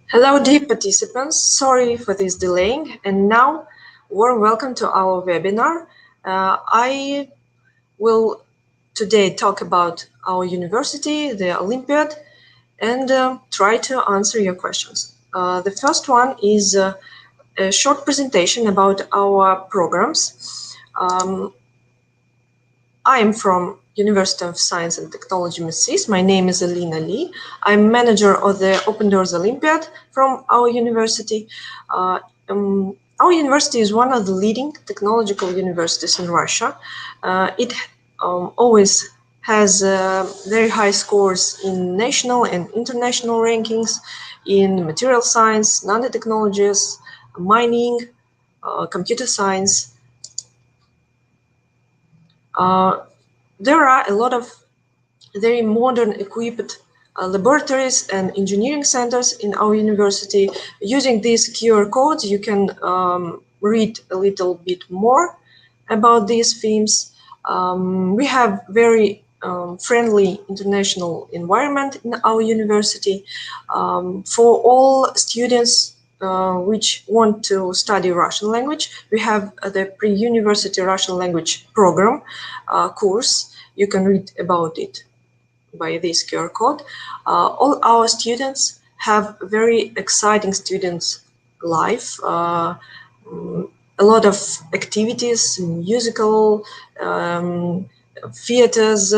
Hello, dear participants. Sorry for this delaying. And now, warm welcome to our webinar. I will today talk about our university, the Olympiad, and try to answer your questions. The first one is a short presentation about our programs. I am from University of Science and Technology, MISIS. My name is Alina Lee. I'm manager of the Open Doors Olympiad from our university. Our university is one of the leading technological universities in Russia. It always has very high scores in national and international rankings in material science, nanotechnologies, mining, computer science. There are a lot of very modern equipped laboratories and engineering centers in our university. Using these QR codes, you can read a little bit more about these themes. We have very friendly international environment in our university. For all students which want to study Russian language, we have the pre-university Russian language program course. You can read about it by this QR code. All our students have very exciting students' life. A lot of activities, musical, theaters,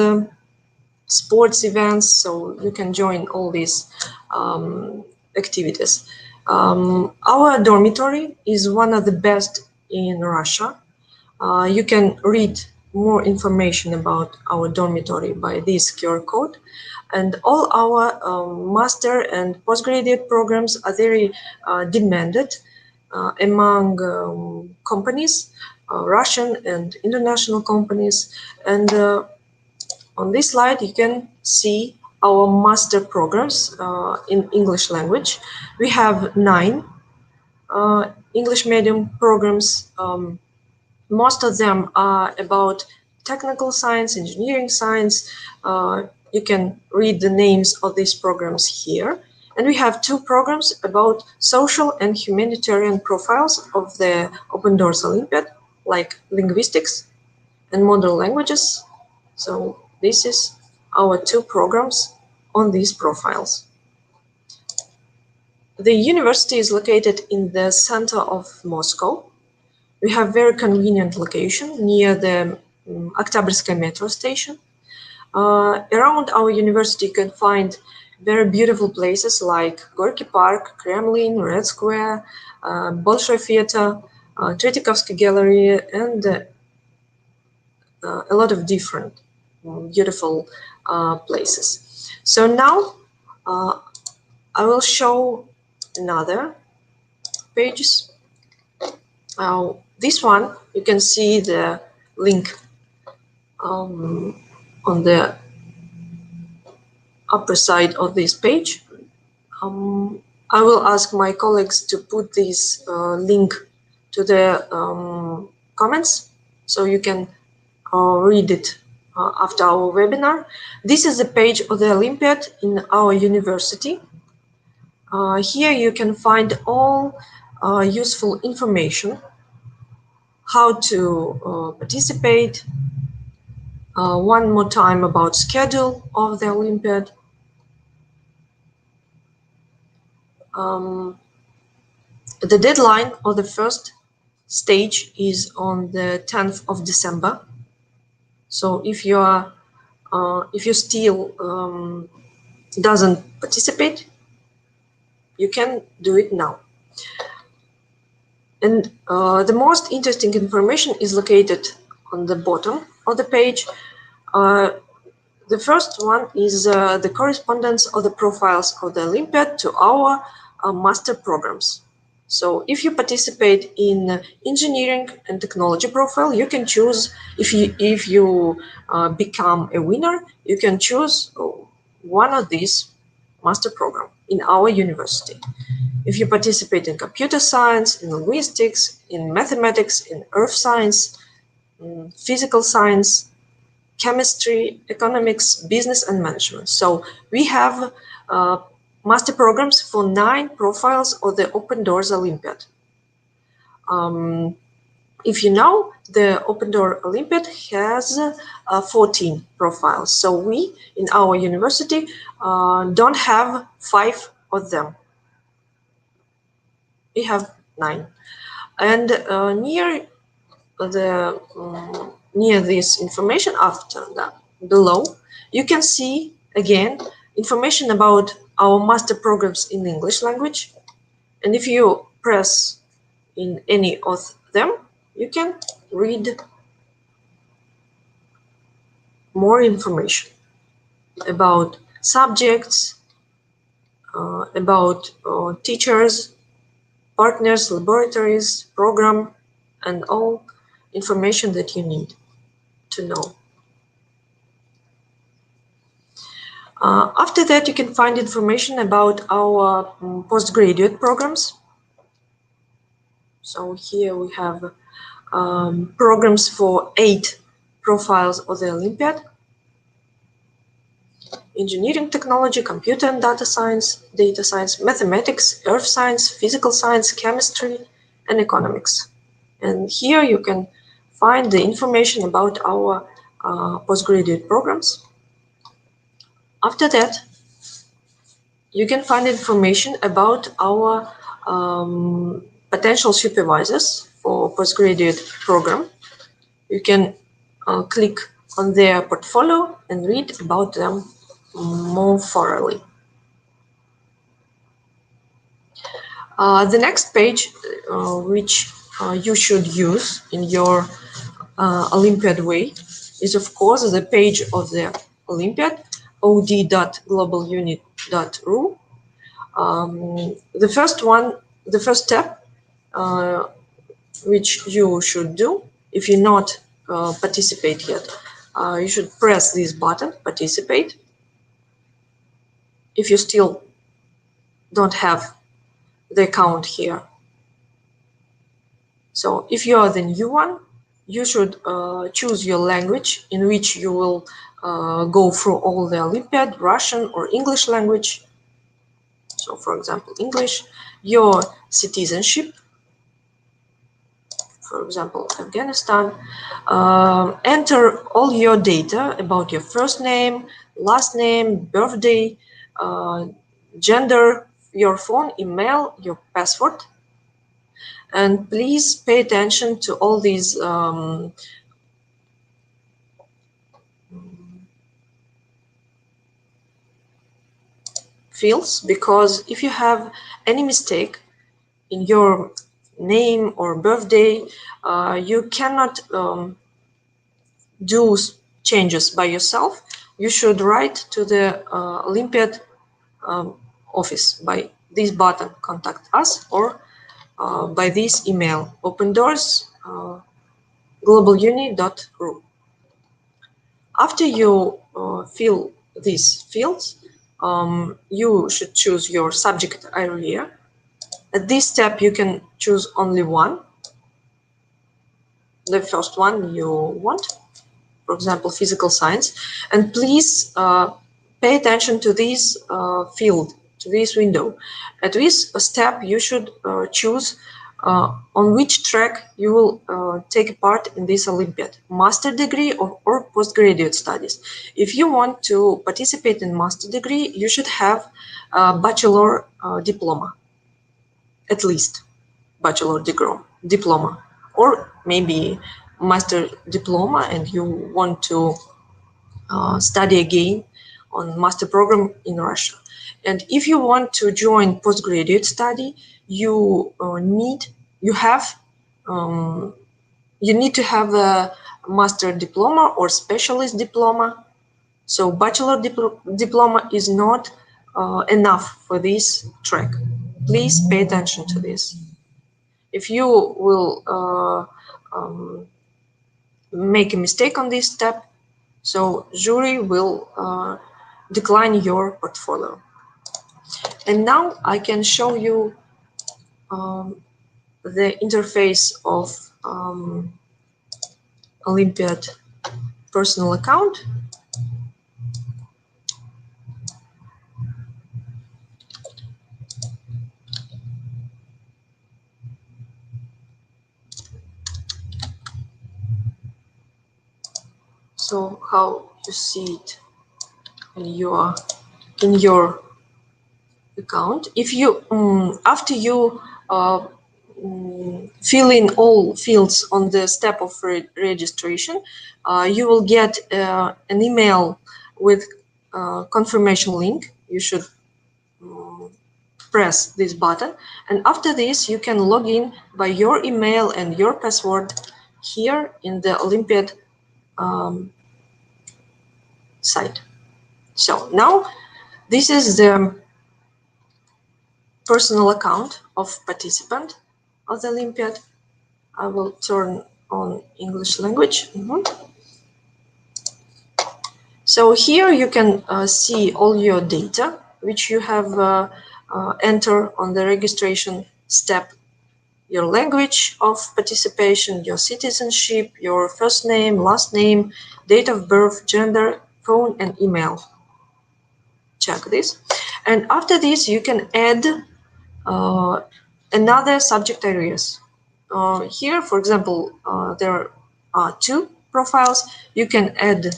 sports events, so you can join all these activities. Our dormitory is one of the best in Russia. You can read more information about our dormitory by this QR code. And all our master and postgraduate programs are very demanded among companies, Russian and international companies. And on this slide, you can see our master programs in English language. We have 9 English medium programs. Most of them are about technical science, engineering science. You can read the names of these programs here. And we have 2 programs about social and humanitarian profiles of the Open Doors Olympiad, like linguistics and modern languages. So this is our 2 programs on these profiles. The university is located in the center of Moscow. We have very convenient location near the Oktyabrskaya metro station. Around our university you can find very beautiful places like Gorky Park, Kremlin, Red Square, Bolshoi Theater, Tretikovsky Gallery, and a lot of different beautiful places. So now I will show another pages. This one, you can see the link on the upper side of this page. I will ask my colleagues to put this link to the comments so you can read it after our webinar. This is the page of the Olympiad in our university. Here you can find all useful information, how to participate, one more time about schedule of the Olympiad. The deadline of the first stage is on the 10th of December. So if you are, if you still doesn't participate, you can do it now. And the most interesting information is located on the bottom of the page. The first one is the correspondence of the profiles of the Olympiad to our master programs. So if you participate in engineering and technology profile, you can choose, if you become a winner, you can choose one of these master program in our university. If you participate in computer science, in linguistics, in mathematics, in earth science, in physical science, chemistry, economics, business, and management. So we have master programs for 9 profiles of the Open Doors Olympiad. If you know, the Open Door Olympiad has 14 profiles. So we, in our university, don't have 5 of them. We have 9. And near this information, after that, below, you can see again information about our master programs in English language. And if you press in any of them, you can read more information about subjects, about teachers, partners, laboratories, program, and all information that you need to know. After that, you can find information about our postgraduate programs. So here we have programs for 8 profiles of the Olympiad: engineering technology, computer and data science, mathematics, earth science, physical science, chemistry, and economics. And here you can find the information about our postgraduate programs. After that, you can find information about our potential supervisors for postgraduate program. You can click on their portfolio and read about them more thoroughly. The next page, which you should use in your Olympiad way, is of course the page of the Olympiad, od.globalunit.ru. The first step which you should do, if you not participate yet, you should press this button, participate. If you still don't have the account here. So if you are the new one, you should choose your language in which you will go through all the Olympiad, Russian or English language. So for example, English, your citizenship, for example, Afghanistan. Enter all your data about your first name, last name, birthday, gender, your phone, email, your password. And please pay attention to all these fields, because if you have any mistake in your name or birthday, you cannot do changes by yourself. You should write to the Olympiad office by this button, contact us, or by this email, opendoors globaluni.ru. After you fill these fields, you should choose your subject area. At this step, you can choose only one, the first one you want, for example, physical science. And please pay attention to this field, to this window. At this step, you should choose on which track you will take part in this Olympiad, master degree or postgraduate studies. If you want to participate in master degree, you should have a bachelor diploma, at least bachelor diploma, or maybe master diploma and you want to study again on master program in Russia. And if you want to join postgraduate study, you need to have a master diploma or specialist diploma. So bachelor diploma is not enough for this track. Please pay attention to this. If you will make a mistake on this step, so jury will decline your portfolio. And now I can show you the interface of Olympiad personal account. So how you see it in your account. If you after you fill in all fields on the step of registration, you will get an email with confirmation link. You should press this button, and after this you can log in by your email and your password here in the Olympiad site. So now this is the personal account of participant of the Olympiad. I will turn on English language. So here you can see all your data which you have entered on the registration step. Your language of participation, your citizenship, your first name, last name, date of birth, gender, phone and email. Check this. And after this you can add another subject areas. Here, for example, there are 2 profiles. You can add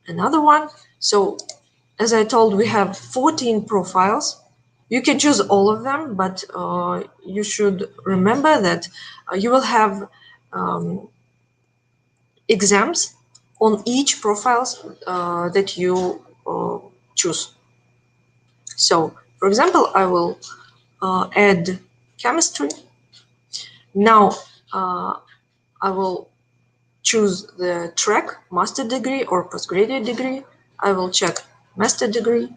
another one. So as I told, we have 14 profiles. You can choose all of them, but you should remember that you will have exams on each profiles that you choose. So, for example, I will add chemistry. Now I will choose the track, master degree or postgraduate degree. I will check master degree.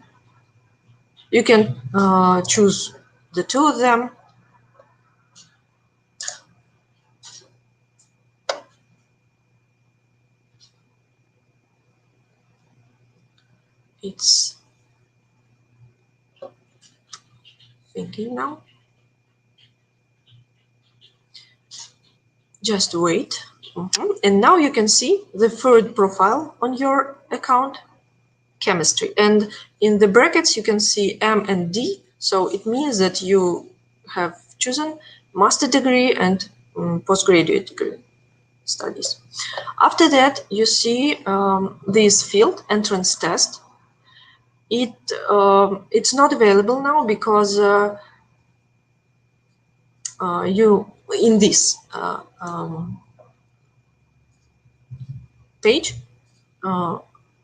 You can choose the 2 of them. It's thinking now. Just wait. And now you can see the 3rd profile on your account, chemistry. And in the brackets you can see M and D. So it means that you have chosen master degree and postgraduate degree studies. After that, you see this field, entrance test. It's not available now because you in this page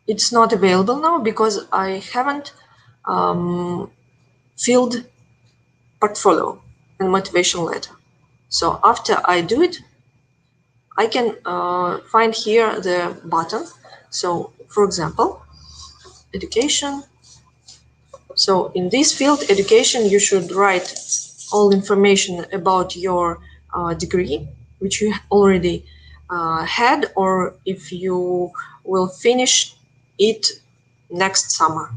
it's not available now because I haven't filled portfolio and motivation letter. So after I do it, I can find here the button. So for example, education. So in this field, education, you should write all information about your degree, which you already had, or if you will finish it next summer.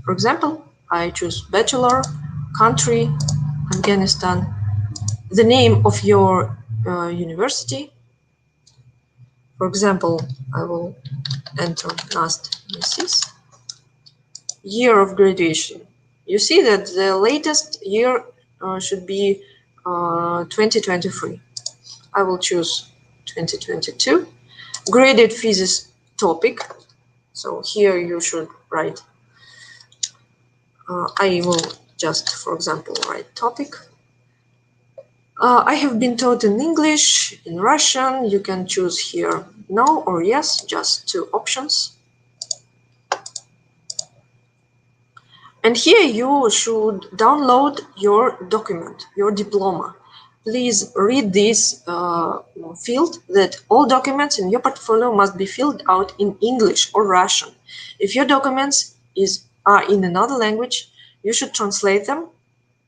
For example, I choose bachelor, country, Afghanistan, the name of your university. For example, I will enter last MISIS. Year of graduation. You see that the latest year should be 2023. I will choose 2022. Graded physics topic. So here you should write. I will just, for example, write topic. I have been taught in English, in Russian. You can choose here no or yes, just 2 options. And here you should download your document, your diploma. Please read this field that all documents in your portfolio must be filled out in English or Russian. If your documents are in another language, you should translate them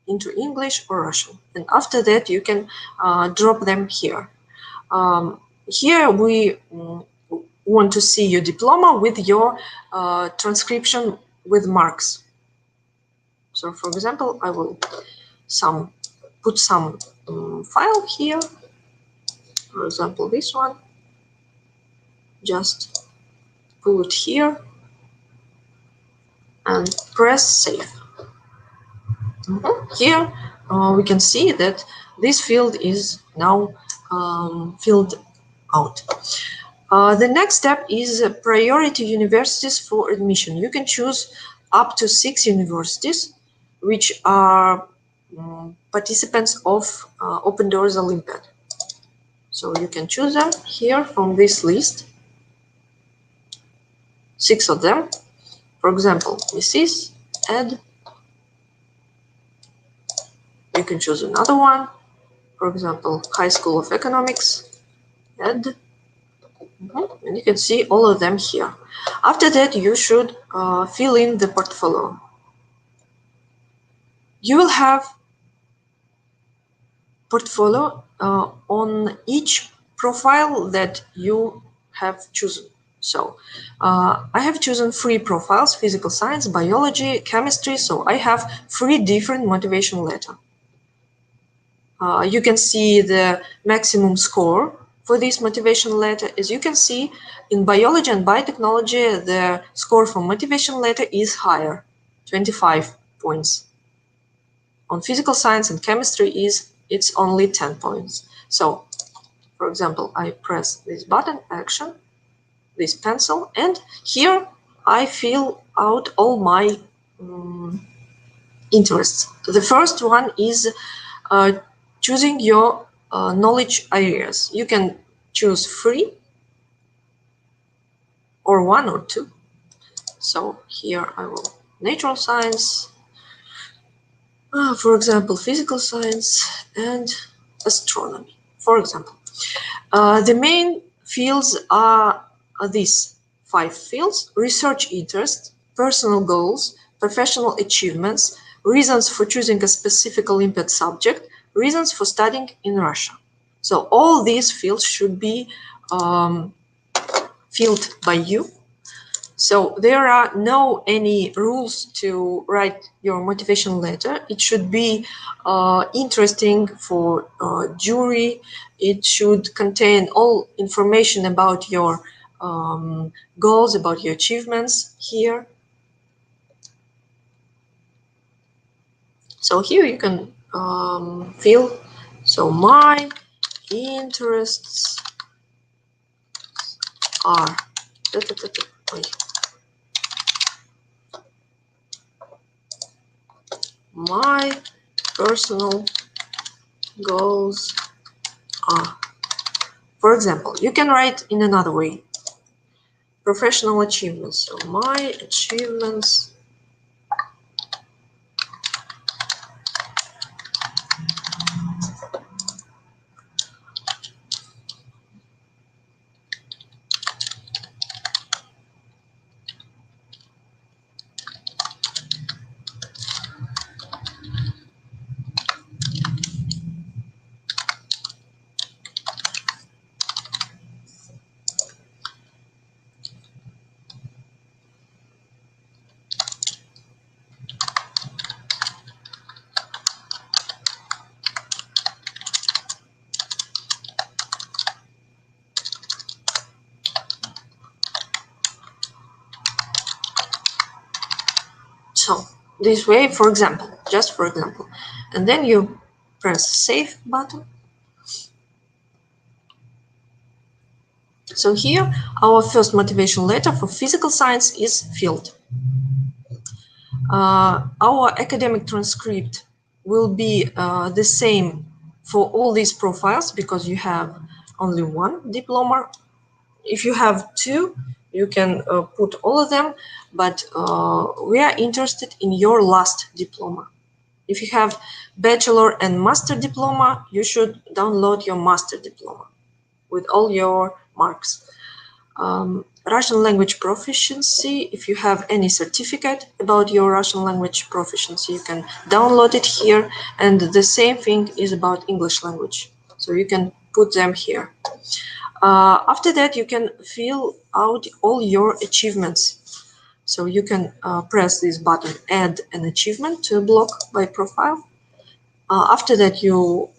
into English or Russian. And after that, you can drop them here. Here we want to see your diploma with your transcription with marks. So for example, I will put some file here, for example this one, just pull it here and press save. Here we can see that this field is now filled out. The next step is priority universities for admission. You can choose up to 6 universities which are participants of Open Doors Olympiad. So you can choose them here from this list, 6 of them. For example, MISIS, add. You can choose another one. For example, High School of Economics, add. And you can see all of them here. After that, you should fill in the portfolio. You will have portfolio on each profile that you have chosen. So I have chosen 3 profiles: physical science, biology, chemistry. So I have 3 different motivation letters. You can see the maximum score for this motivation letter. As you can see, in biology and biotechnology, the score for motivation letter is higher, 25 points. On physical science and chemistry it's only 10 points. So, for example, I press this button, action, this pencil, and here I fill out all my interests. The first one is choosing your knowledge areas. You can choose 3 or 1 or 2. So here I will natural science, for example, physical science and astronomy, for example. The main fields are these 5 fields: research interest, personal goals, professional achievements, reasons for choosing a specific Olympiad subject, reasons for studying in Russia. So all these fields should be filled by you. So there are no any rules to write your motivation letter. It should be interesting for jury. It should contain all information about your goals, about your achievements here. So here you can fill. So my interests are. My personal goals are. For example, you can write in another way. Professional achievements. So my achievements so this way, for example, just for example, and then you press save button. So here our first motivation letter for physical science is filled. Our academic transcript will be the same for all these profiles because you have only 1 diploma. If you have 2, you can put all of them, but we are interested in your last diploma. If you have bachelor and master diploma, you should download your master diploma with all your marks. Russian language proficiency, if you have any certificate about your Russian language proficiency, you can download it here, and the same thing is about English language, so you can put them here. After that, you can fill out all your achievements. So you can press this button, add an achievement to a block by profile. After that, you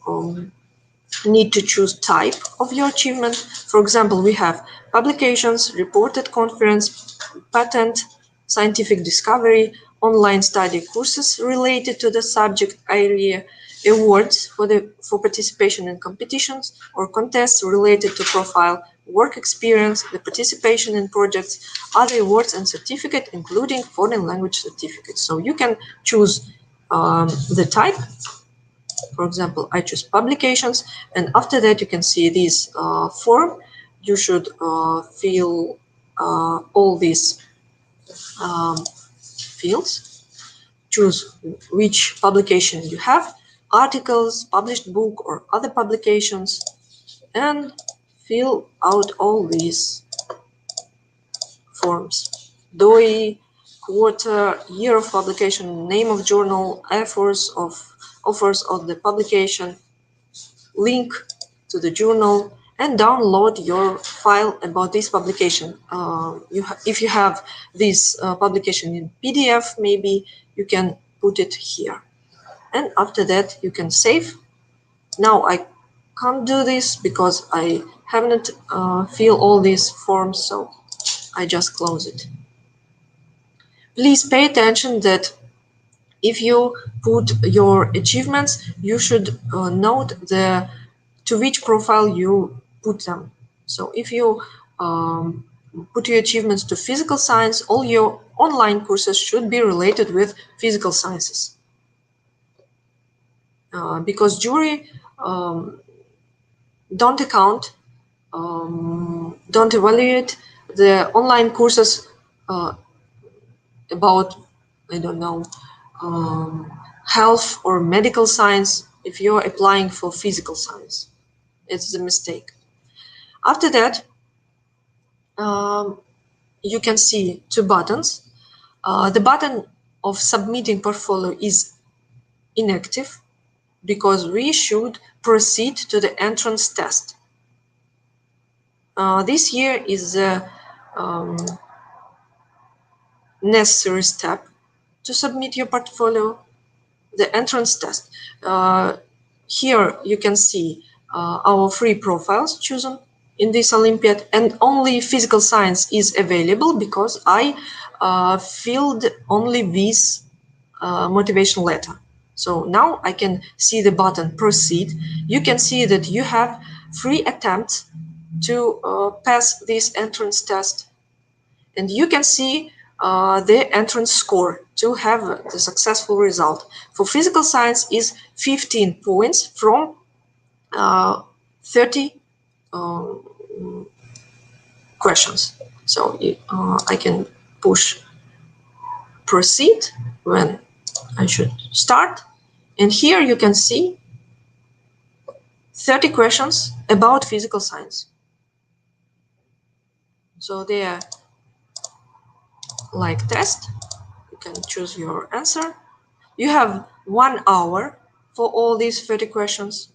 need to choose type of your achievement. For example, we have publications, reported conference, patent, scientific discovery, online study courses related to the subject area, awards for participation in competitions or contests related to profile, work experience, the participation in projects, other awards and certificate, including foreign language certificates. So you can choose the type. For example, I choose publications, and after that you can see this form. You should fill all these fields, choose which publication you have, articles, published book or other publications, and fill out all these forms. DOI, quarter, year of publication, name of journal, offers of the publication, link to the journal, and download your file about this publication. If you have this publication in PDF, maybe you can put it here. And after that, you can save. Now I can't do this because I haven't filled all these forms, so I just close it. Please pay attention that if you put your achievements, you should note to which profile you put them. So if you put your achievements to physical science, all your online courses should be related with physical sciences. Because jury don't evaluate the online courses about, I don't know, health or medical science if you're applying for physical science. It's a mistake. After that, you can see two buttons. The button of submitting portfolio is inactive because we should proceed to the entrance test. This here is the necessary step to submit your portfolio, the entrance test. Here you can see our free profiles chosen in this Olympiad, and only physical science is available because I filled only this motivation letter. So now I can see the button proceed. You can see that you have 3 attempts to pass this entrance test, and you can see the entrance score to have the successful result. For physical science is 15 points from 30 questions. So I can push proceed when I should start. And here you can see 30 questions about physical science. So they are like test. You can choose your answer. You have 1 hour for all these 30 questions.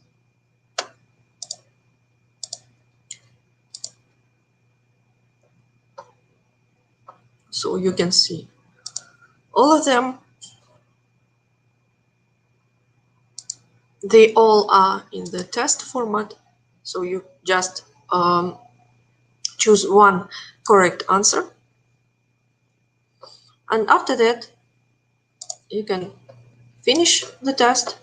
So you can see all of them. They all are in the test format. So you just choose one correct answer. And after that, you can finish the test.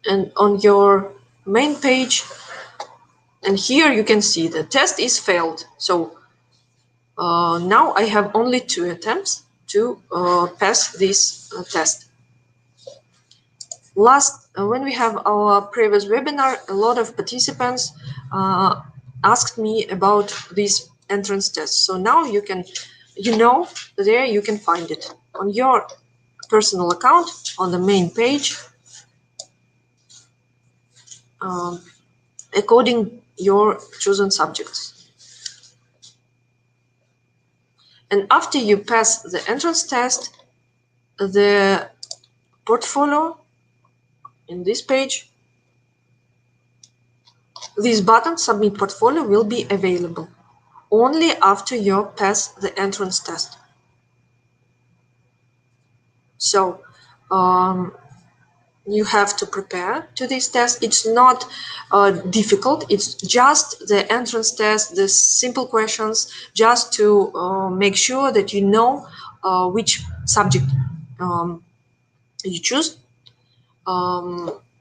And on your main page, and here you can see the test is failed. So now I have only 2 attempts to pass this test. When we have our previous webinar, a lot of participants asked me about this entrance test. So now you can, there you can find it on your personal account on the main page, according your chosen subjects. And after you pass the entrance test, the portfolio in this page, this button, Submit Portfolio, will be available only after you pass the entrance test. So you have to prepare to this test. It's not difficult. It's just the entrance test, the simple questions, just to make sure that you know which subject you choose.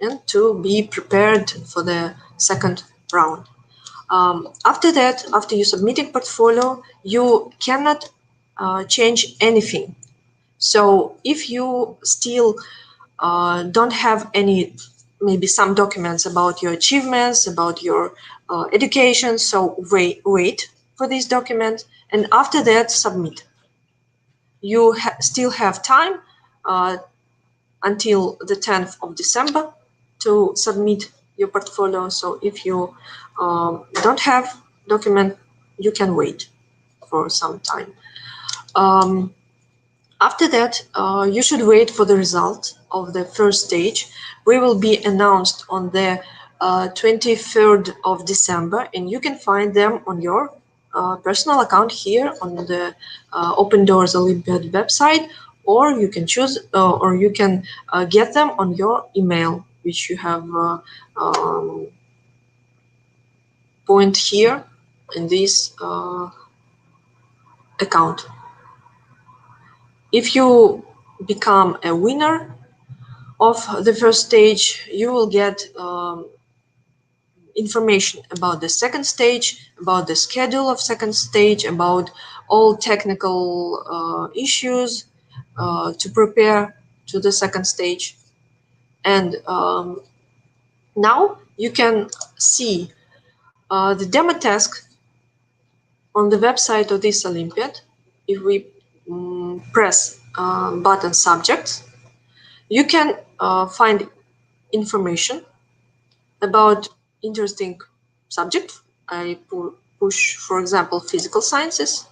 and to be prepared for the second round. After that, after you submitting portfolio, you cannot change anything. So if you still don't have any, maybe some documents about your achievements, about your education, so wait for this document, and after that submit. You still have time until the 10th of December to submit your portfolio. So if you don't have document, you can wait for some time. After that, you should wait for the result of the first stage. We will be announced on the 23rd of December, and you can find them on your personal account here on the Open Doors Olympiad website, or you can choose, or you can get them on your email, which you have point here in this account. If you become a winner of the first stage, you will get information about the second stage, about the schedule of second stage, about all technical issues to prepare to the second stage. And now you can see the demo task on the website of this Olympiad. If we press button subjects, you can find information about interesting subject. I push, for example, physical sciences.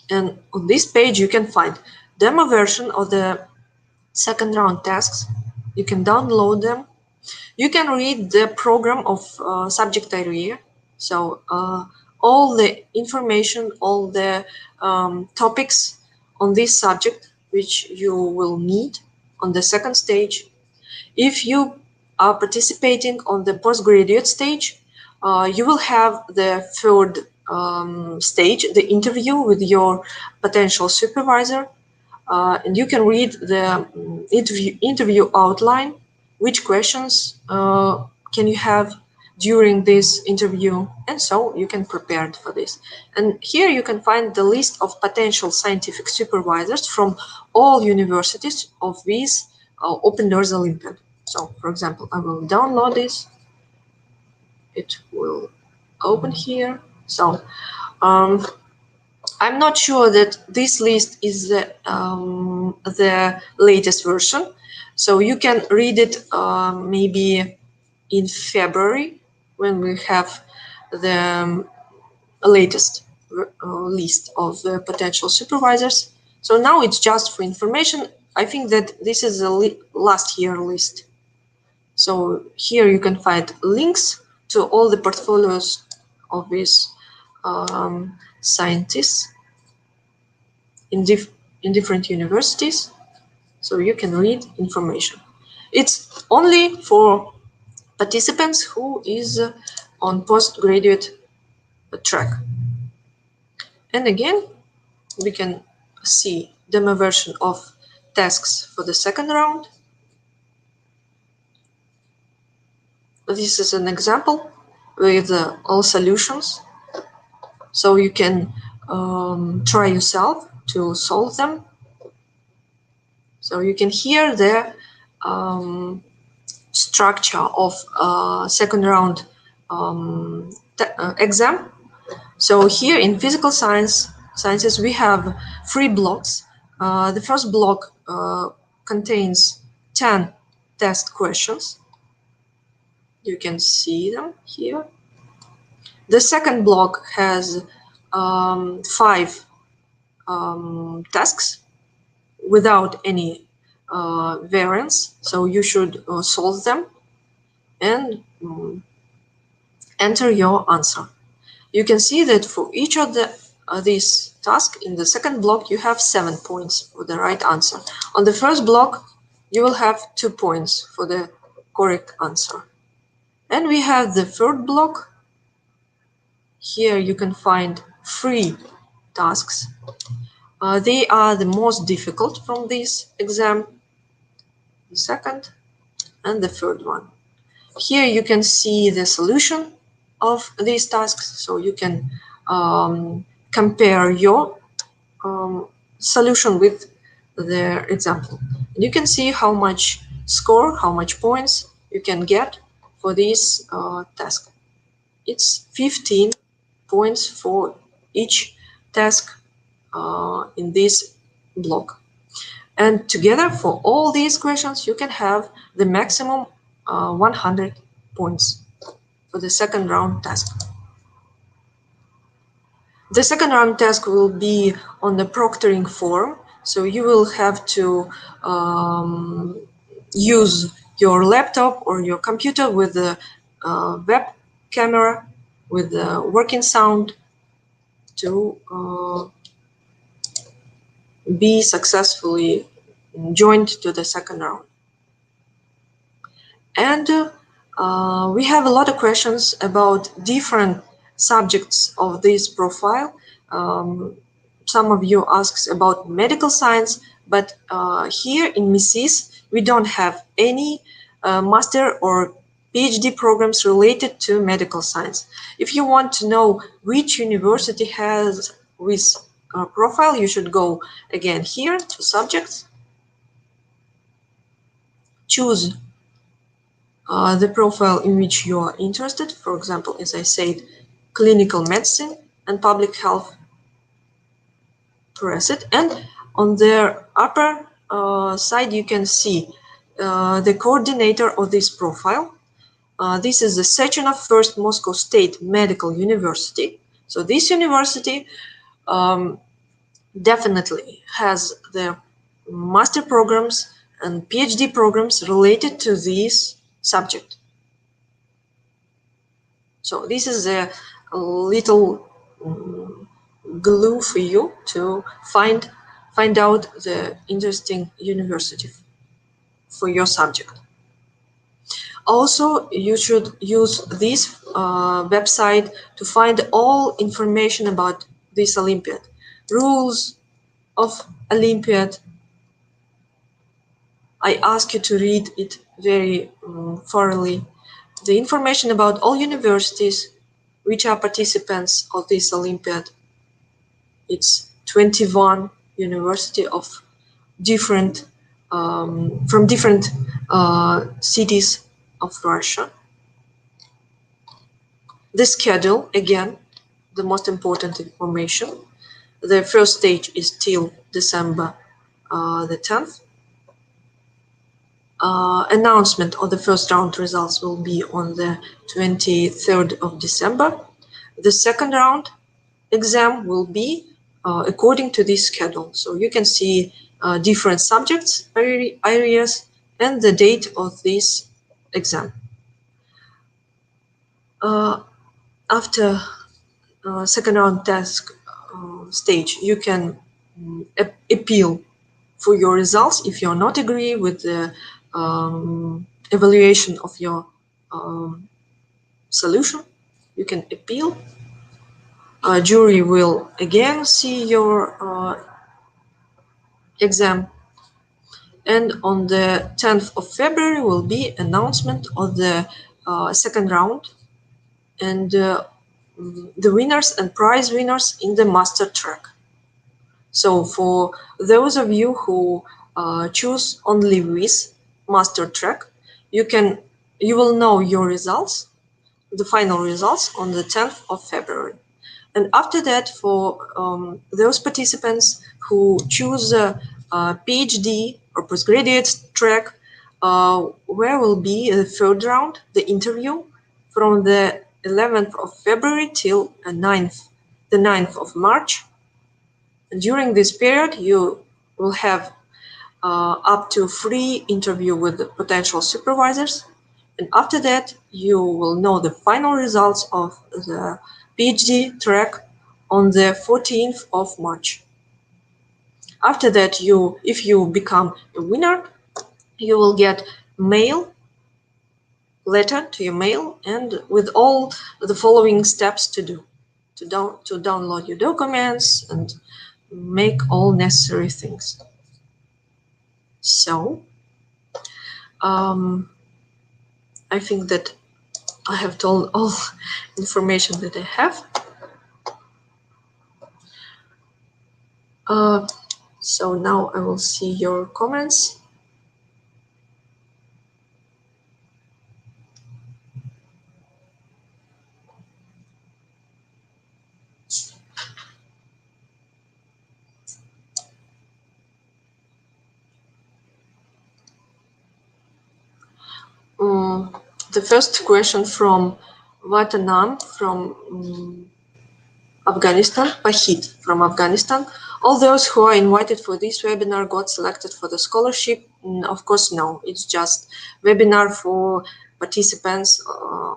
And on this page, you can find demo version of the second round tasks. You can download them. You can read the program of subject area. So all the information, all the topics on this subject, which you will need on the second stage. If you are participating on the postgraduate stage, you will have the third stage, the interview with your potential supervisor, and you can read the interview outline, which questions can you have during this interview, and so you can prepare for this. And here you can find the list of potential scientific supervisors from all universities of this Open Doors Olympiad. So, for example, I will download this. It will open here. So, I'm not sure that this list is the latest version. So you can read it maybe in February when we have the latest list of the potential supervisors. So now it's just for information. I think that this is the last year list. So here you can find links to all the portfolios of these scientists in different universities, so you can read information. It's only for participants who is on postgraduate track. And again, we can see demo version of tasks for the second round. This is an example with all solutions, so you can try yourself to solve them. So you can hear the structure of second round exam. So here in physical sciences, we have 3 blocks. The first block contains 10 test questions. You can see them here. The second block has 5 tasks without any variance, so you should solve them and enter your answer. You can see that for each of these tasks in the second block, you have 7 points for the right answer. On the first block, you will have 2 points for the correct answer. And we have the third block. Here you can find 3 tasks. They are the most difficult from this exam. the second, and the third one. Here you can see the solution of these tasks, so you can compare your solution with the example. You can see how much score, how much points you can get for this task. It's 15 points for each task in this block. And together for all these questions, you can have the maximum 100 points for the second round task. The second round task will be on the proctoring form, so you will have to use your laptop or your computer with the web camera with the working sound to be successfully joined to the second round. And we have a lot of questions about different subjects of this profile. Some of you asks about medical science, but here in MISIS, we don't have any master or PhD programs related to medical science. If you want to know which university has this profile, you should go again here to subjects, choose the profile in which you are interested. For example, as I said, clinical medicine and public health. Press it, and on the upper side you can see the coordinator of this profile. This is the Sechenov First Moscow State Medical University. So this university definitely has the master programs and PhD programs related to this subject. So this is a little glue for you to find out the interesting university for your subject. Also, you should use this website to find all information about this Olympiad, rules of Olympiad. I ask you to read it very thoroughly. The information about all universities which are participants of this Olympiad. It's 21 university of different from different cities of Russia. The schedule, again, the most important information. The first stage is till December the 10th. Announcement of the first round results will be on the 23rd of December. The second round exam will be according to this schedule. So you can see different subjects, areas, and the date of this exam. After second round task stage, you can appeal for your results if you're not agree with the evaluation of your solution. You can appeal. Jury will again see your exam, and on the 10th of February will be announcement of the second round and the winners and prize winners in the master track. So for those of you who choose only this master track, you will know your results, the final results, on the 10th of February. And after that, for those participants who choose a PhD or postgraduate track, where will be the third round, the interview, from the 11th of February till the 9th of March. And during this period, you will have up to 3 interviews with the potential supervisors. And after that, you will know the final results of the PhD track on the 14th of March. After that, if you become a winner, you will get mail letter to your mail and with all the following steps to do, to download your documents and make all necessary things. So I think that I have told all information that I have. So now I will see your comments. The first question from Vatanam from Afghanistan, Pahit from Afghanistan. All those who are invited for this webinar got selected for the scholarship? Of course, no. It's just webinar for participants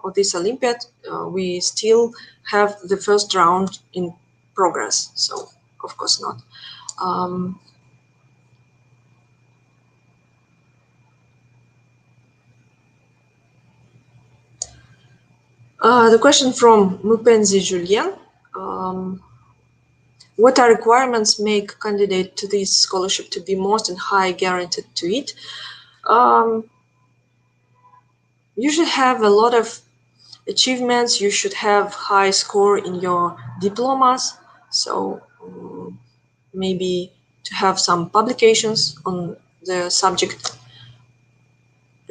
of this Olympiad. We still have the first round in progress, so of course not. The question from Mupenzi Julien. What are requirements make candidate to this scholarship to be most and high guaranteed to it? You should have a lot of achievements. You should have high score in your diplomas. So maybe to have some publications on the subject.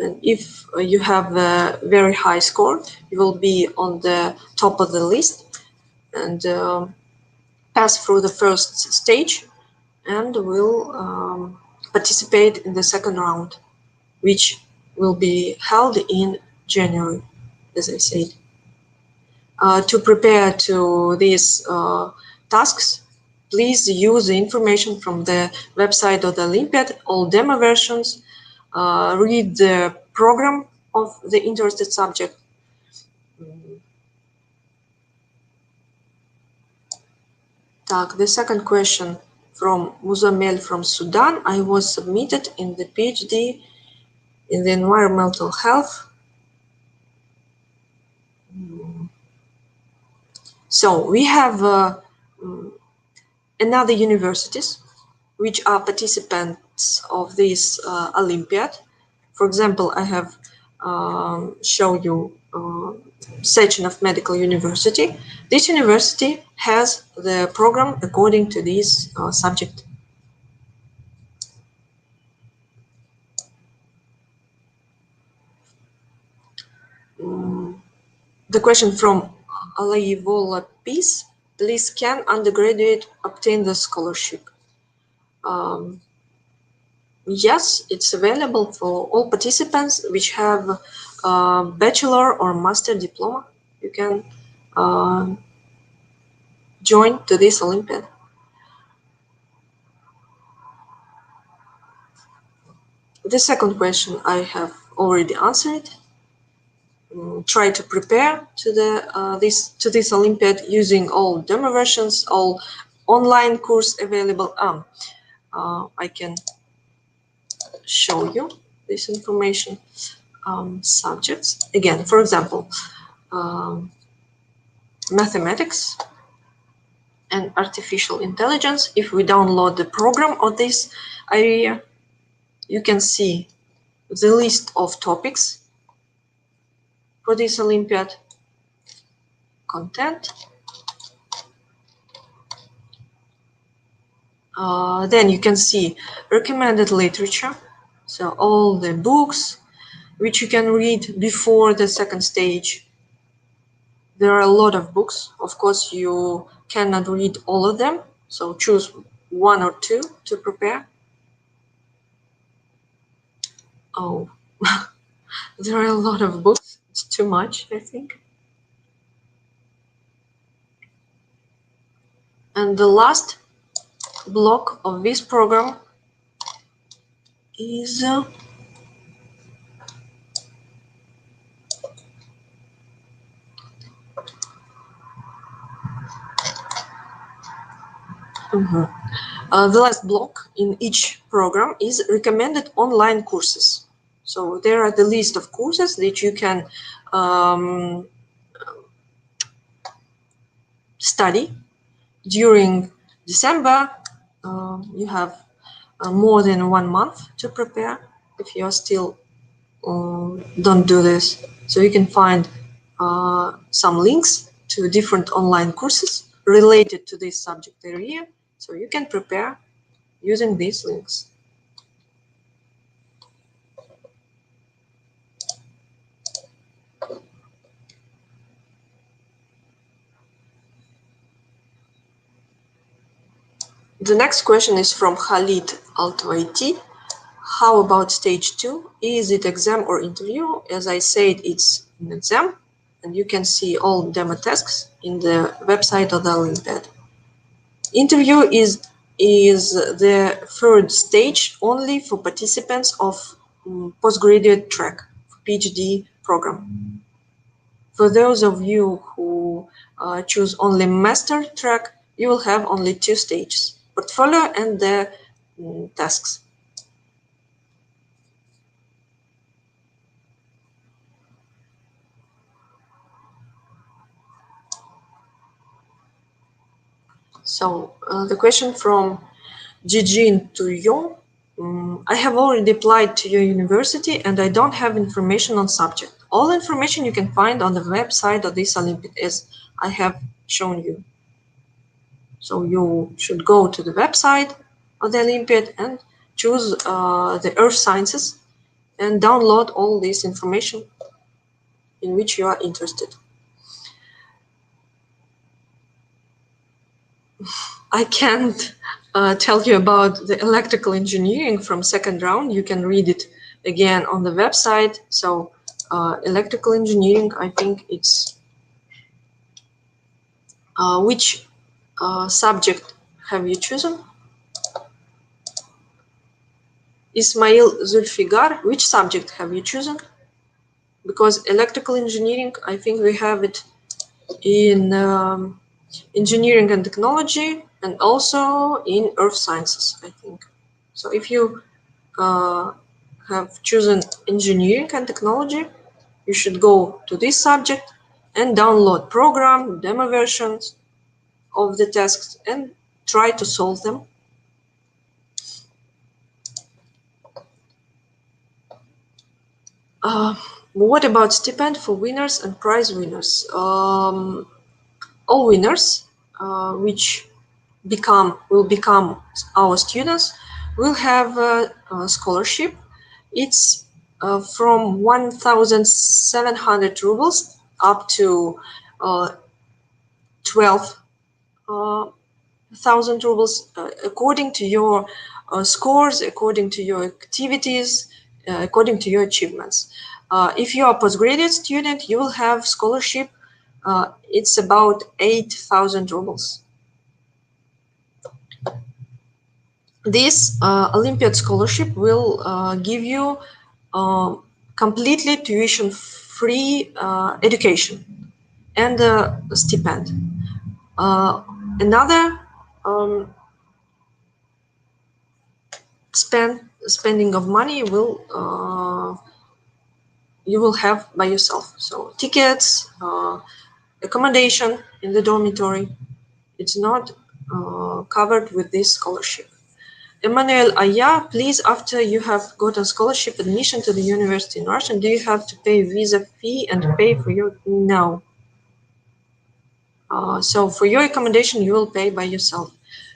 And if you have a very high score, you will be on the top of the list and pass through the first stage and will participate in the second round, which will be held in January, as I said. To prepare to these tasks, please use the information from the website of the Olympiad, all demo versions, read the program of the interested subject. The second question from Muzamel from Sudan. I was submitted in the PhD in the environmental health. So we have another universities which are participants of this Olympiad. For example, I have shown you Sechenov Medical University. This university has the program according to this subject. The question from Alayivola Peace. Please, can undergraduate obtain the scholarship? Yes, it's available for all participants which have a bachelor or master diploma. You can join to this Olympiad. The second question I have already answered. Try to prepare to the this Olympiad using all demo versions, all online course available. I can show you this information. Subjects again, for example, mathematics and artificial intelligence. If we download the program of this area, you can see the list of topics for this Olympiad, content. Then you can see recommended literature, so all the books which you can read before the second stage. There are a lot of books. Of course, you cannot read all of them, so choose one or two to prepare. Oh, there are a lot of books. It's too much, I think. And the last block of this program is the last block in each program is recommended online courses. So there are the list of courses that you can study during December. You have more than 1 month to prepare if you are still don't do this. So you can find some links to different online courses related to this subject area. So you can prepare using these links. The next question is from Khalid Al-Tawaiti. How about stage 2? Is it exam or interview? As I said, it's an exam, and you can see all demo tasks in the website of the Olympiad. Interview is the third stage only for participants of postgraduate track, PhD program. For those of you who choose only master track, you will have only 2 stages, portfolio and the tasks. So the question from Jijin to Yon. I have already applied to your university and I don't have information on subject. All information you can find on the website of this Olympiad, as I have shown you. So you should go to the website of the Olympiad and choose the Earth Sciences and download all this information in which you are interested. I can't tell you about the electrical engineering from second round. You can read it again on the website. So electrical engineering, I think it's which subject have you chosen? Ismail Zulfigar, which subject have you chosen? Because electrical engineering, I think we have it in engineering and technology and also in earth sciences, I think. So if you have chosen engineering and technology, you should go to this subject and download program, demo versions of the tasks and try to solve them. What about stipend for winners and prize winners? All winners, which will become our students, will have a scholarship. It's from 1,700 rubles up to 12,000 rubles, according to your scores, according to your activities, according to your achievements. If you are a postgraduate student, you will have scholarship. It's about 8,000 rubles. This Olympiad scholarship will give you completely tuition-free education and a stipend. Another spending of money you will have by yourself. So tickets, accommodation in the dormitory, it's not covered with this scholarship. Emmanuel Aya, please, after you have gotten scholarship admission to the university in Russia, do you have to pay visa fee and pay for your? No. So for your accommodation, you will pay by yourself.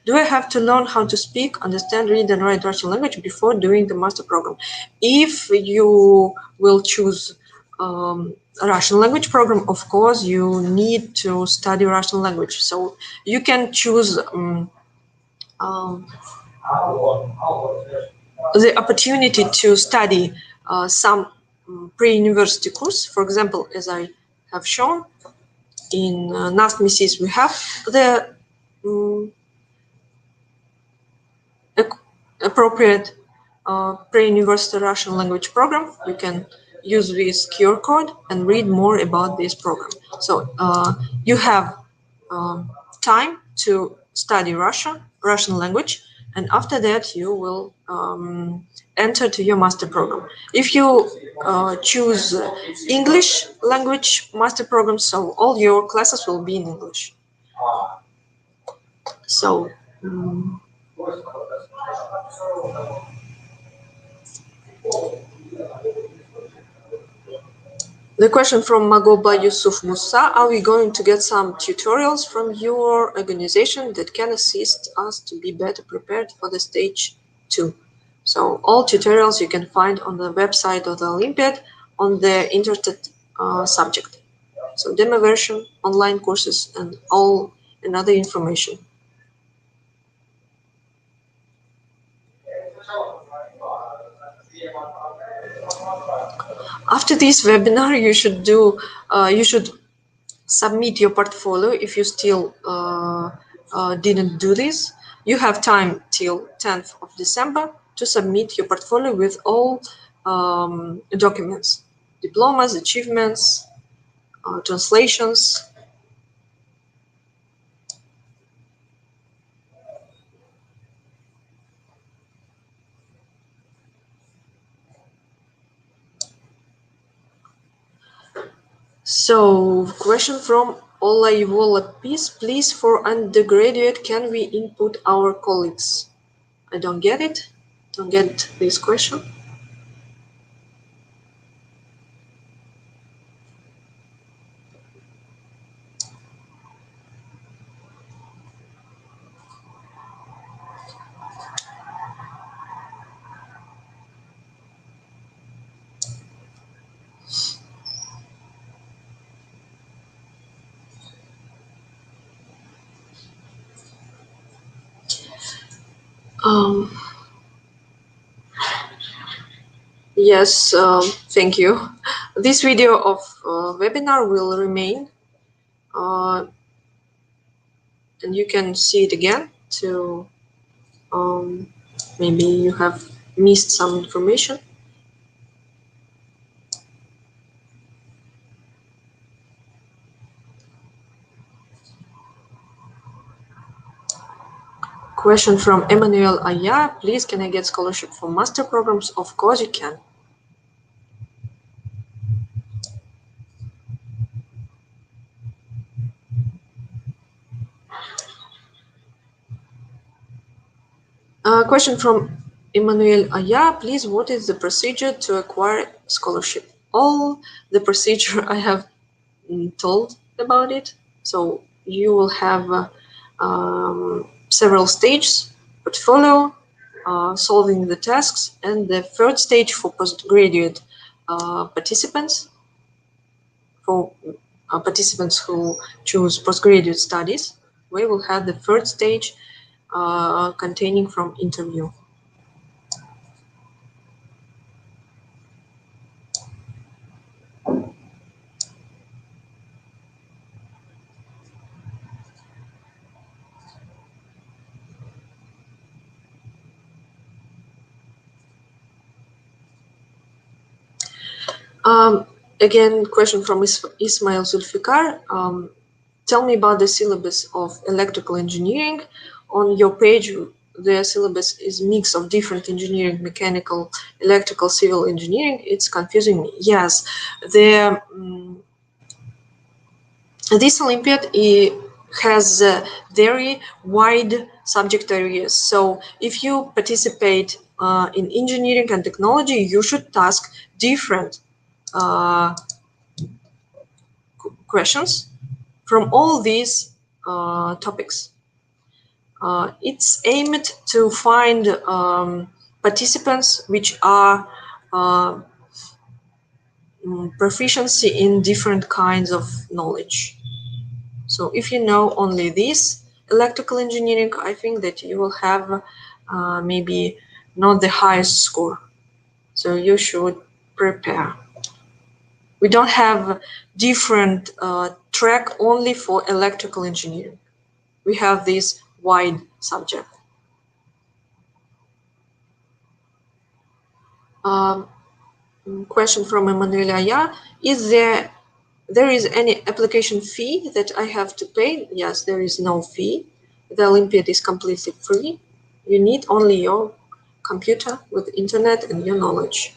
Do I have to learn how to speak, understand, read, and write Russian language before doing the master program? If you will choose Russian language program, of course, you need to study Russian language. So you can choose the opportunity to study some pre-university course. For example, as I have shown, in NAST MISIS, we have the appropriate pre-university Russian language program. You can use this QR code and read more about this program. So you have time to study Russian language, and after that you will enter to your master program. If you choose English language master program, so all your classes will be in English. So The question from Magoba Yusuf Musa: are we going to get some tutorials from your organization that can assist us to be better prepared for the stage 2? So all tutorials you can find on the website of the Olympiad on the interested subject. So demo version, online courses, and all another information. After this webinar, you should submit your portfolio if you still didn't do this. You have time till 10th of December to submit your portfolio with all documents, diplomas, achievements, translations. So, question from Olaivola Peace, please, for undergraduate, can we input our colleagues? I don't get it. Don't get this question. Yes, thank you. This video of webinar will remain, and you can see it again to maybe you have missed some information. Question from Emmanuel Aya, please, can I get scholarship for master programs? Of course you can. Question from Emmanuel Aya, please, what is the procedure to acquire scholarship? All the procedure I have told about it. So you will have several stages: portfolio, solving the tasks, and the third stage for postgraduate participants, for participants who choose postgraduate studies. We will have the third stage containing from interview. Again, question from Ismail Zulfikar. Tell me about the syllabus of electrical engineering. On your page, the syllabus is mix of different engineering, mechanical, electrical, civil engineering. It's confusing me. Yes, this Olympiad has very wide subject areas. So if you participate in engineering and technology, you should task different questions from all these topics. It's aimed to find participants which are proficiency in different kinds of knowledge. So if you know only this electrical engineering, I think that you will have maybe not the highest score. So you should prepare. We don't have different track only for electrical engineering. We have this wide subject. Question from Emanuela Aya, is there is any application fee that I have to pay? Yes, there is no fee. The Olympiad is completely free. You need only your computer with internet and your knowledge.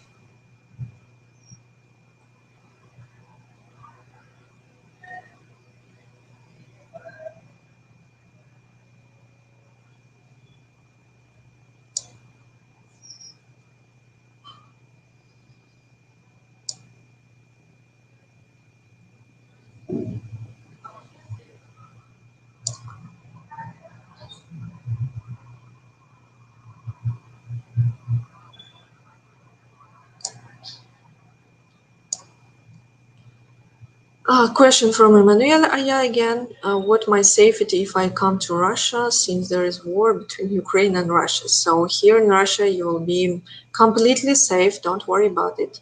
Question from Emmanuel Aya again. What my safety if I come to Russia since there is war between Ukraine and Russia? So here in Russia you will be completely safe. Don't worry about it.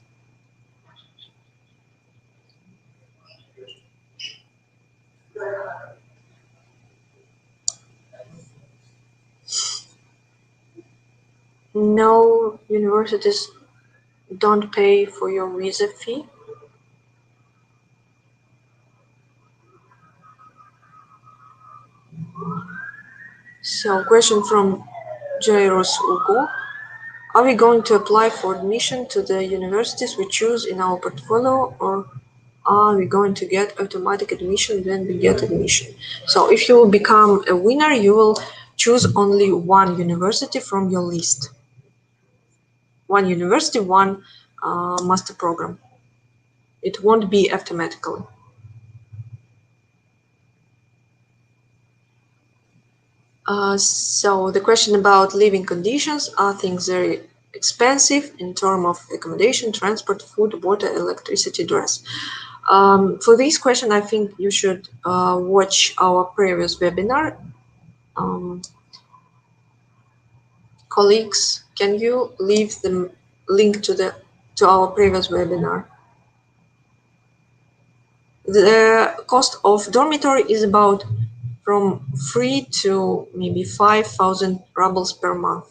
No, universities don't pay for your visa fee. So question from Jairus Ugo. Are we going to apply for admission to the universities we choose in our portfolio, or are we going to get automatic admission when we get admission? So if you will become a winner, you will choose only one university from your list. One university, one master program. It won't be automatically. So the question about living conditions, are things very expensive in terms of accommodation, transport, food, water, electricity, dress? For this question, I think you should watch our previous webinar. Colleagues, can you leave the link to our previous webinar? The cost of dormitory is about from 3 to maybe 5,000 rubles per month.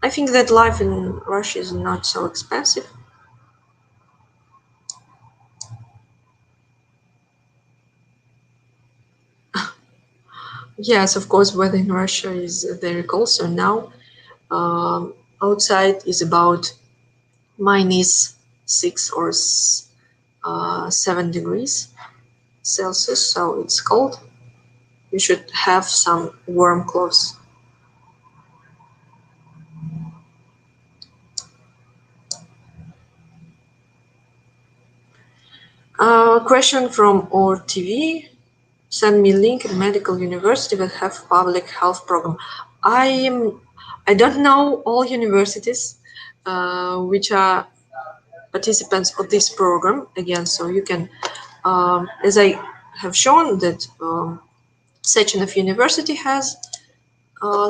I think that life in Russia is not so expensive. Yes, of course, weather in Russia is very cold. So now outside is about -6 or 7 degrees Celsius. So it's cold. You should have some warm clothes. Question from ORTV. Send me link in medical university that have public health program. I don't know all universities which are participants of this program again. So you can, as I have shown that Sechenov University has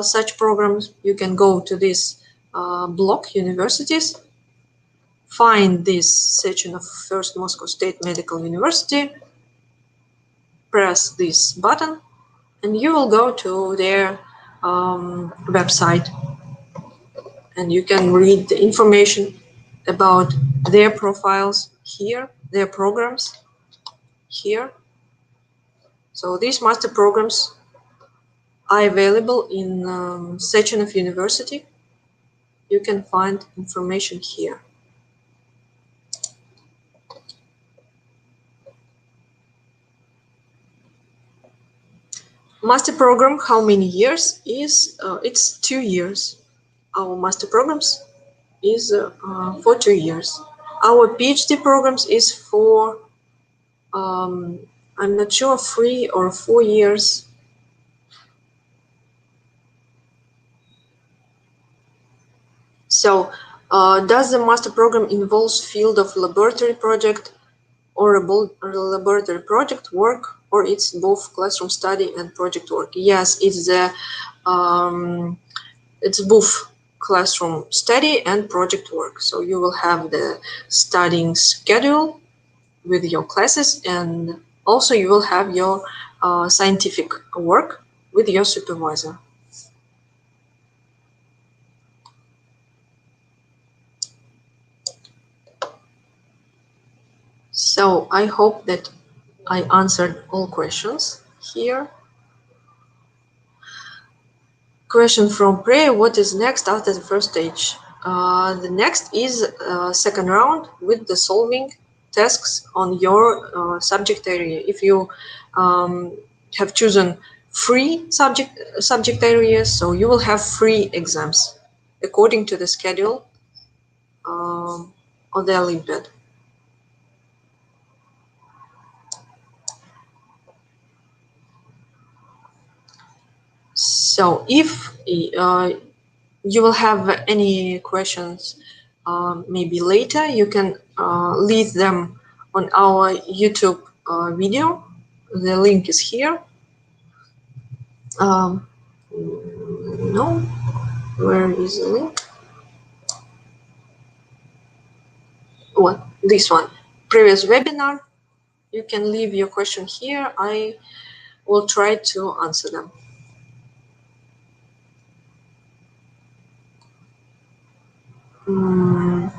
such programs. You can go to this block universities, find this Sechenov First Moscow State Medical University, press this button, and you will go to their website, and you can read the information about their profiles here, their programs here. So these master programs are available in Sechenov University. You can find information here. Master program, how many years is? It's 2 years. Our master programs is for 2 years. Our PhD programs is for, I'm not sure, 3 or 4 years. So does the master program involves field of laboratory project or a laboratory project work, or it's both classroom study and project work? Yes, it's both classroom study and project work. So you will have the studying schedule with your classes, and also you will have your scientific work with your supervisor. So I hope that I answered all questions here. Question from Prey, what is next after the first stage? The next is second round with the solving tasks on your subject area. If you have chosen 3 subject areas, so you will have 3 exams according to the schedule of the Olympiad. So if you will have any questions maybe later, you can leave them on our YouTube video. The link is here. No, where is the link? What? This one. Previous webinar. You can leave your question here. I will try to answer them.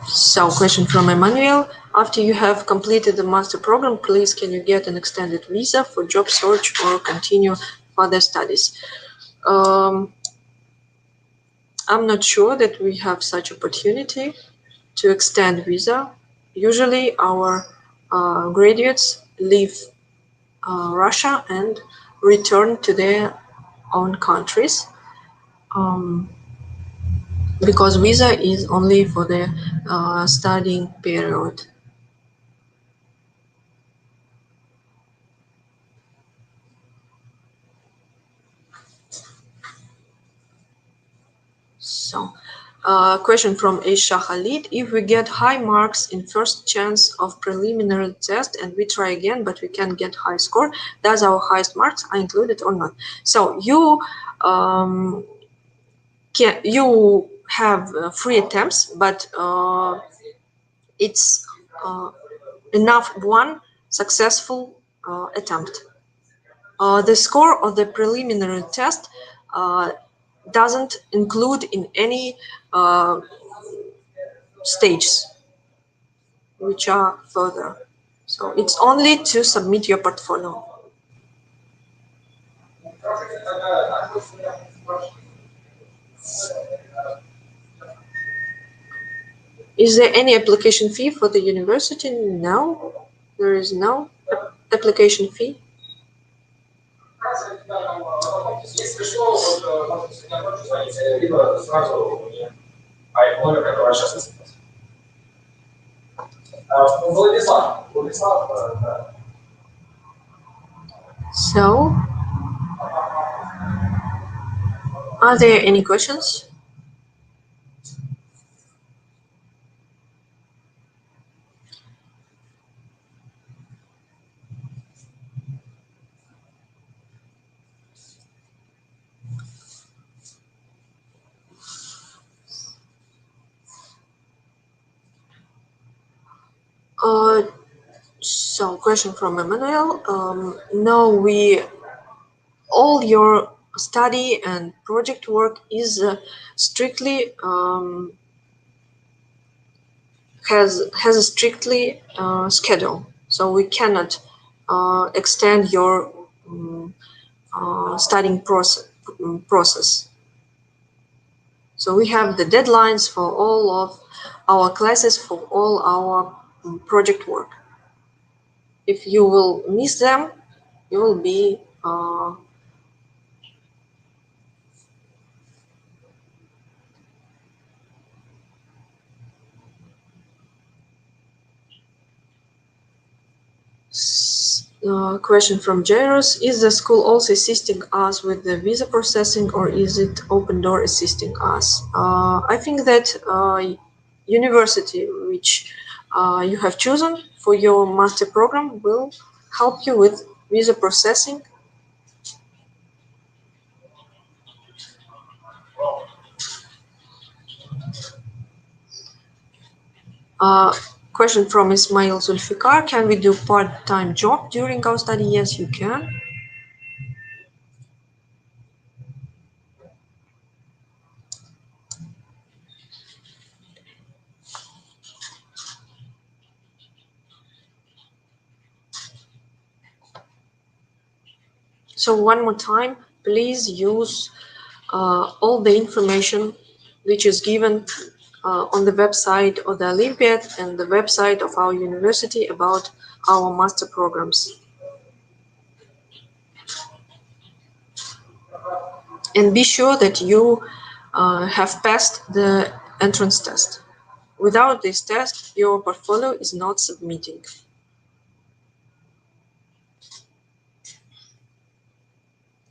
So, question from Emmanuel. After you have completed the master program, please can you get an extended visa for job search or continue further studies? I'm not sure that we have such opportunity to extend visa. Usually our graduates leave Russia and return to their own countries. Because visa is only for the studying period. So, question from Aisha Khalid. If we get high marks in first chance of preliminary test and we try again, but we can't get high score, does our highest marks are included or not? So you you have 3 attempts, but it's enough one successful attempt. The score of the preliminary test doesn't include in any stages which are further. So it's only to submit your portfolio. Is there any application fee for the university? No, there is no application fee. So, are there any questions? So, question from Emmanuel. No, all your study and project work is strictly has a strictly schedule, so we cannot extend your studying process. So we have the deadlines for all of our classes, for all our project work. If you will miss them, you will be question from Jairus. Is the school also assisting us with the visa processing, or is it Open Door assisting us? I think that university which you have chosen for your master program will help you with visa processing. Question from Ismail Zulfikar. Can we do part-time job during our study? Yes, you can. So one more time, please use all the information which is given on the website of the Olympiad and the website of our university about our master programs. And be sure that you have passed the entrance test. Without this test, your portfolio is not submitting.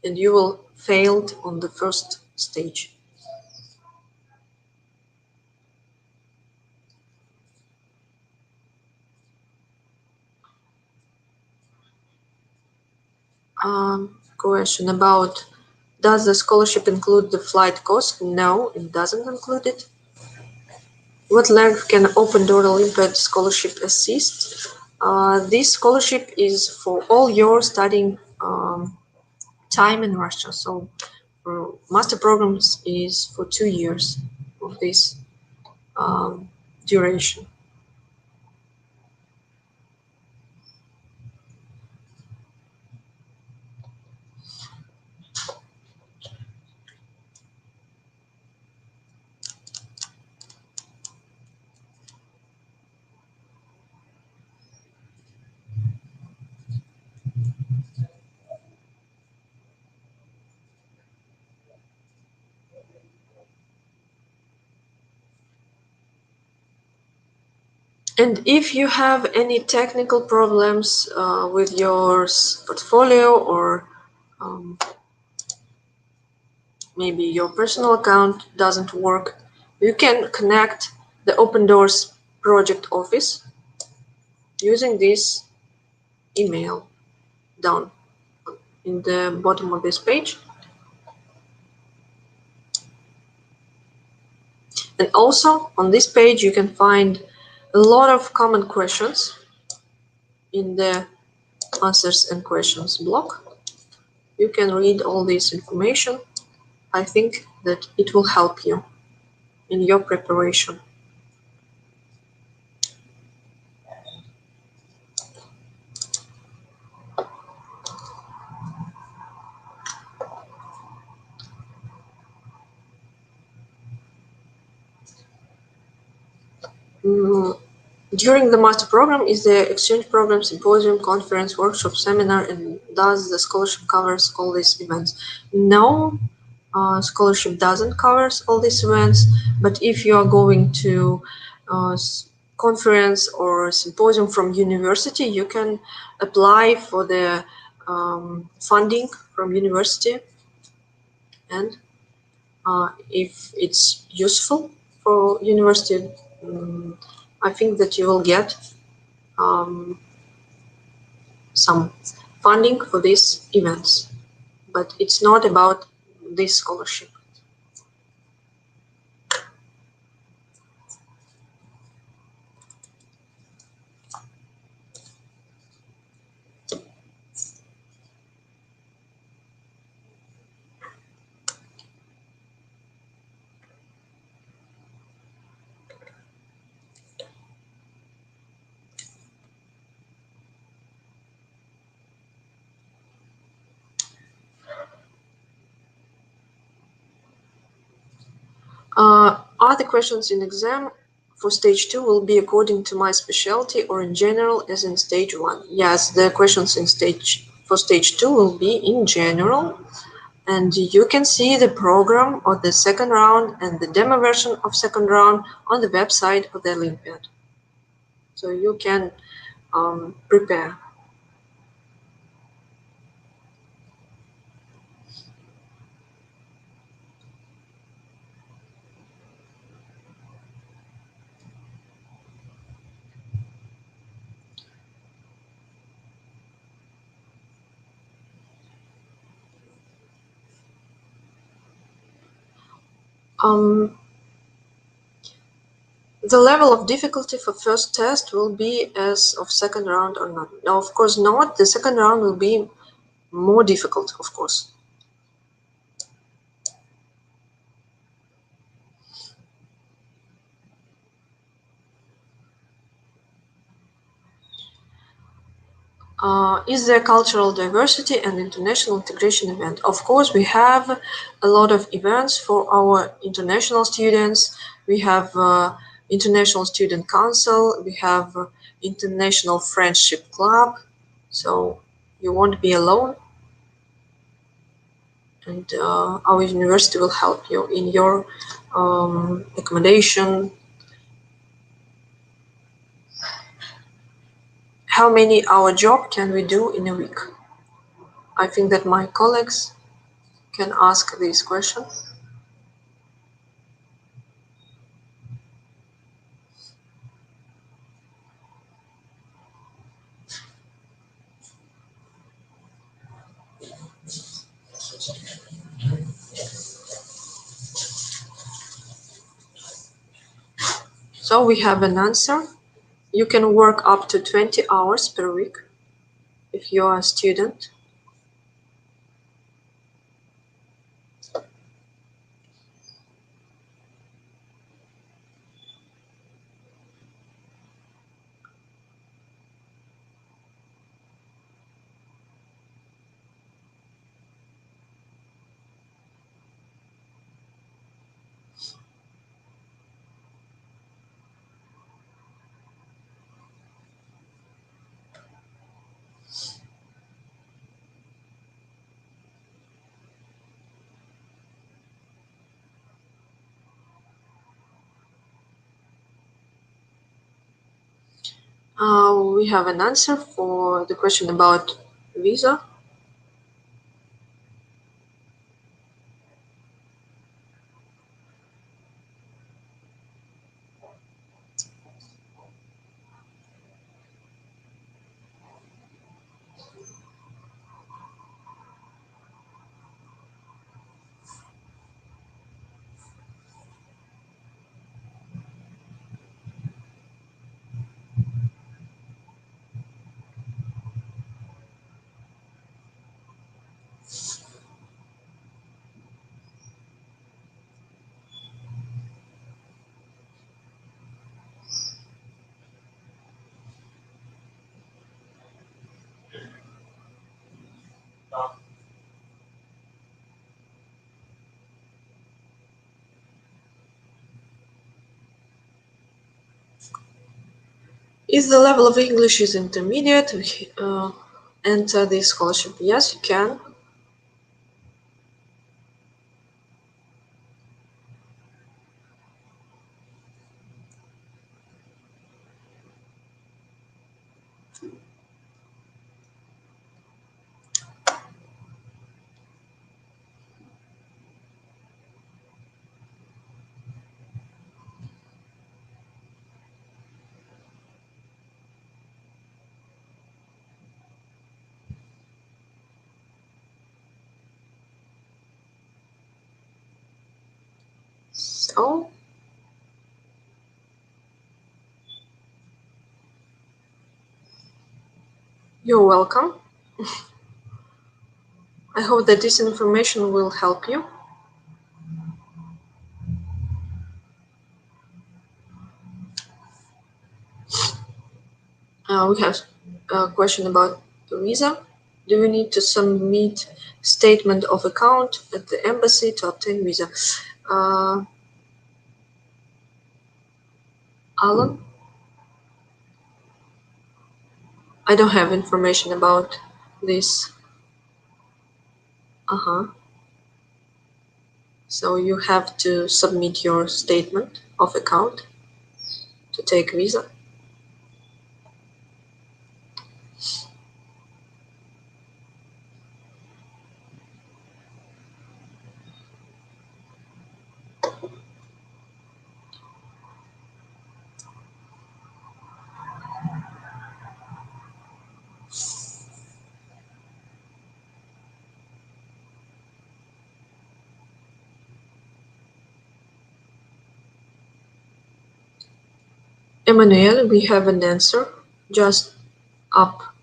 And you will fail on the first stage. Question about, does the scholarship include the flight cost? No, it doesn't include it. What length can Open Door Olympiad scholarship assist? This scholarship is for all your studying time in Russia. So master programs is for 2 years of this duration. And if you have any technical problems with your portfolio, or maybe your personal account doesn't work, you can connect the Open Doors project office using this email down in the bottom of this page. And also on this page you can find a lot of common questions in the answers and questions block. You can read all this information. I think that it will help you in your preparation. During the master program is the exchange program, symposium, conference, workshop, seminar, and does the scholarship covers all these events? No, scholarship doesn't covers all these events, but if you are going to conference or symposium from university, you can apply for the funding from university, and if it's useful for university, I think that you will get some funding for these events, but it's not about this scholarship. Are the questions in exam for stage 2 will be according to my specialty or in general as in stage 1? Yes, the questions in stage 2 will be in general, and you can see the program of the second round and the demo version of second round on the website of the Olympiad. So you can prepare. The level of difficulty for first test will be as of second round or not? No, of course not. The second round will be more difficult, of course. Is there cultural diversity and international integration event? Of course, we have a lot of events for our international students. We have International Student Council. We have International Friendship Club. So you won't be alone. And our university will help you in your accommodation. How many hour job can we do in a week? I think that my colleagues can ask this question. So we have an answer. You can work up to 20 hours per week if you are a student. We have an answer for the question about visa. If the level of English is intermediate, enter the scholarship. Yes, you can. So, you're welcome. I hope that this information will help you. We have a question about the visa. Do you need to submit statement of account at the embassy to obtain visa? Uh, Alan, I don't have information about this. Uh-huh. So you have to submit your statement of account to take visa. Emmanuel, we have an answer just up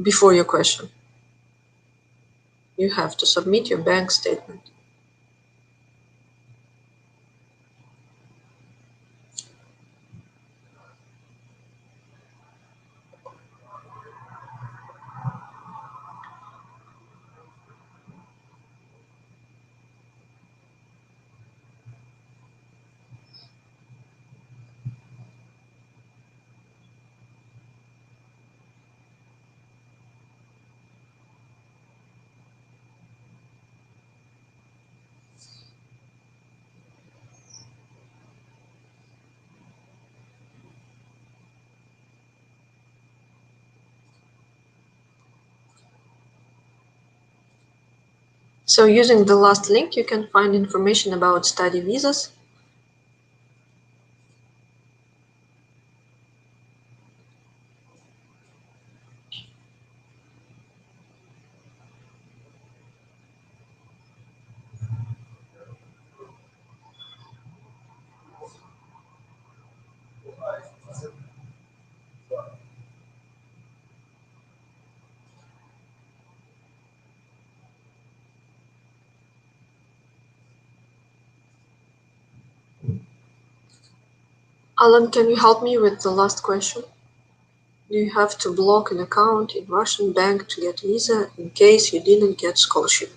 before your question. You have to submit your bank statement. So using the last link, you can find information about study visas. Alan, can you help me with the last question? Do you have to block an account in Russian bank to get visa in case you didn't get scholarship?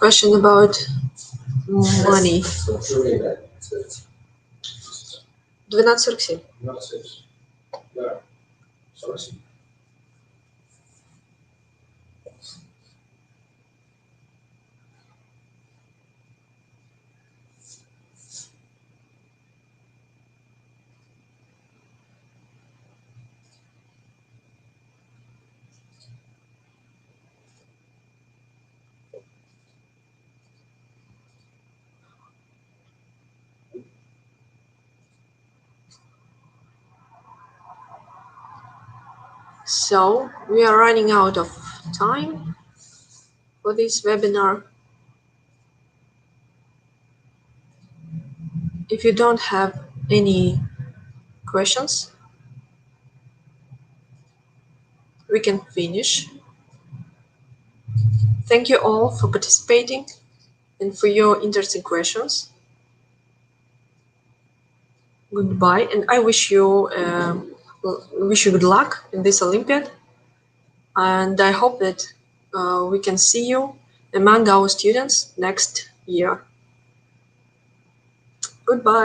Question about money. 12:47. So we are running out of time for this webinar. If you don't have any questions, we can finish. Thank you all for participating and for your interesting questions. Goodbye, and I wish you good luck in this Olympiad. And I hope that we can see you among our students next year. Goodbye.